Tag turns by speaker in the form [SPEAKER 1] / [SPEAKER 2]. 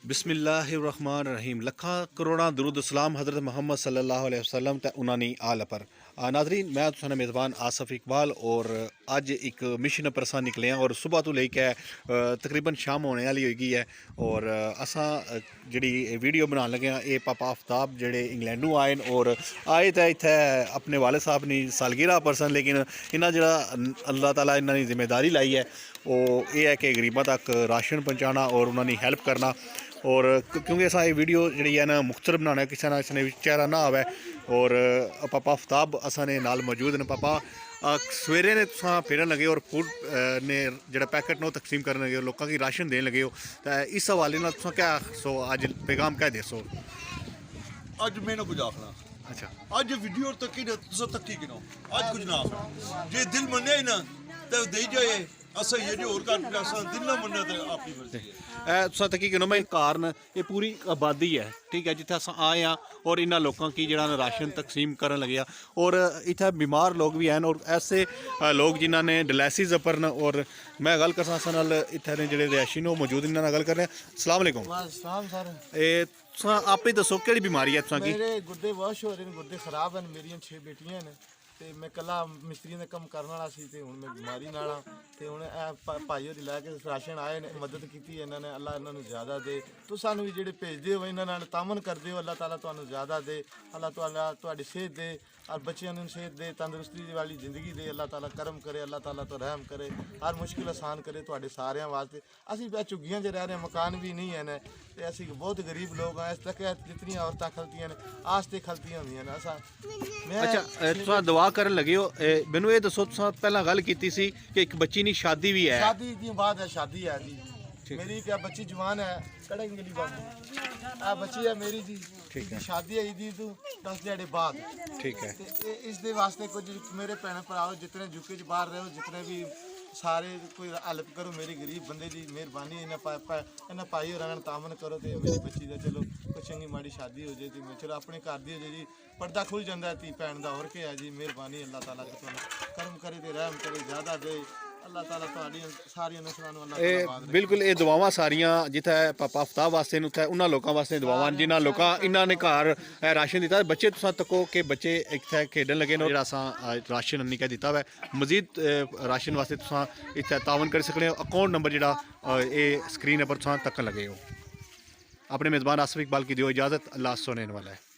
[SPEAKER 1] बिस्मिल्लाहिर्रहमानिर्रहीम। लखा करोड़ा दरूद सलाम हज़रत मोहम्मद सल्लल्लाहु अलैहि वसल्लम ते उन्हां दी आल पर। नाज़रीन, मैं तुहाडा मेज़बान आसिफ इकबाल और अज एक मिशन पर असां निकले हैं और सुबह तो लेके तकरीबन शाम होने वाली होगी है। और असां जिहड़ी वीडियो बनान लगे हैं, ये पापा आफ्ताब जिहड़े इंग्लैंडों आए और आए तो इत्थे अपने वालिद साहब दी सालगिरह परसन, लेकिन इन्हां जिहड़ा अल्लाह ताला इन्हां दी जिम्मेदारी लाई है वो ये है कि गरीबां तक राशन पहुँचाना और उन्होंने हेल्प करना। और क्योंकि असा ये वीडियो जी है ना मुख्तलिफ बनाना, किसी ना किसी ने चेहरा ना आवे। और पापा आफ्ताब असा ने नाल मौजूद ने। पापा सवेरे ने तुसा फिरन लगे और फूड ने जो पैकेट ने तकसीम करन लगे, लोगों की राशन देन लगे हो, तो इस हवाले नाल तुसा क्या सो अज पैगाम क्या दसो?
[SPEAKER 2] अज मैंने कुछ आखना।
[SPEAKER 1] अच्छा,
[SPEAKER 2] अज वीडियो तकी तकी गिनो, अज कुछ ना आखना। जे दिल मन्ने ही ना तो दे जाए, असा ये जो और कर असा दिल ना मन्ने तो आपकी मर्जी है।
[SPEAKER 1] तुसा तकी गिनो मैं कारण ये पूरी आबादी है, ठीक है, जिथे अस आए हाँ और इन्होंने लोगों की जरा राशन तकसीम करन लगे हैं। और इतने बीमार लोग भी हैं और ऐसे लोग जिन्होंने डायलिसिस पर न। और मैं गल कर इतने जो रिहायशी ने मौजूद इन्होंने गल कर रहे हैं। अस्सलाम वालेकुम सर, तुसा आप ही दसो कि बीमारी है तुसा की?
[SPEAKER 3] मेरे गुर्दे वॉश हो रहे हैं, गुर्दे खराब हैं, मेरी 6 बेटियां ने ते मैं कला मिस्त्री ने कम करने वाला सी ते हुण मैं बीमारी नाल हां ते हुण भाई होरी लै के राशन आए ने, मदद कीती इन्होंने, अल्लाह इन्होंने ज़्यादा दे। तुसानू भी जिहड़े भेजदे हो इन्हां नाल तामन करदे हो, अल्लाह ताला तुहानू ज़्यादा दे, अल्लाह ताला तुहाडी सेहत दे और बच्चों नूं सेहत दे, तंदुरुस्ती वाली जिंदगी दे, अल्लाह ताला करम करे, अल्लाह ताला तो रहम करे, हर मुश्किल आसान करे तुहाडे सारिਆਂ वास्ते। असीं झुग्गियां 'च रह रहे हैं, मकान भी नहीं है ने ते असीं बहुत गरीब लोग हैं। इस तक जितनी औरतां खलतियां ने आस्ते खलतियां होंदियां ने असां
[SPEAKER 1] अच्छा, तुसा दुआ करन लगे हो, मैनू ये दसो तुसा पहला गल कीती सी कि एक बच्ची दी शादी भी है?
[SPEAKER 3] शादी दी बात है, शादी है जी मेरी, क्या बच्ची जवान है, कड़ेंगे आ बच्ची है मेरी जी, ठीक है, शादी है ईदी तू 10 दिहाड़े बाद,
[SPEAKER 1] ठीक है।
[SPEAKER 3] इस दे वास्ते कुछ मेरे भैन भराओ जितने यूके च बाहर रहो, जितने भी सारे कोई हेल्प करो मेरी गरीब बंदे की मेहरबानी, इन्हें पाई और तामन करो तो मेरी बच्ची का चलो कोई चंगी माड़ी शादी हो जाए तो चलो अपने घर दी हो जाए जी, पर्दा खुल जाता है धी भैन का, और क्या है जी, मेहरबानी अल्लाह ताला करम करे तो रहम करे, ज़्यादा दे अल्लाह ताला सारियां नस्लां नूं अल्लाह ताला बाद रखे।
[SPEAKER 1] बिल्कुल, ये दुआवां सारियां जिथे पापा आफ्ताब वास्ते न उत्थे उन्हां लोकां वास्ते दुआवां जिन्हां लोकां इन्हां ने घर राशन दिता। बच्चे तुसा तको कि बच्चे इत्थे खेडन लगे न, जेह्ड़ा असां राशन अन्नी कह दिता हुआ। मजीद राशन वास्ते तुसा इत्थे तावन करी सकदे हो। अकाउंट नंबर जेह्ड़ा ये स्क्रीन पर तुसा तक्कन लगे हो। अपने मेज़बान आसिफ इकबाल की दियो इजाज़त। अल्लाह सुनने वाला है।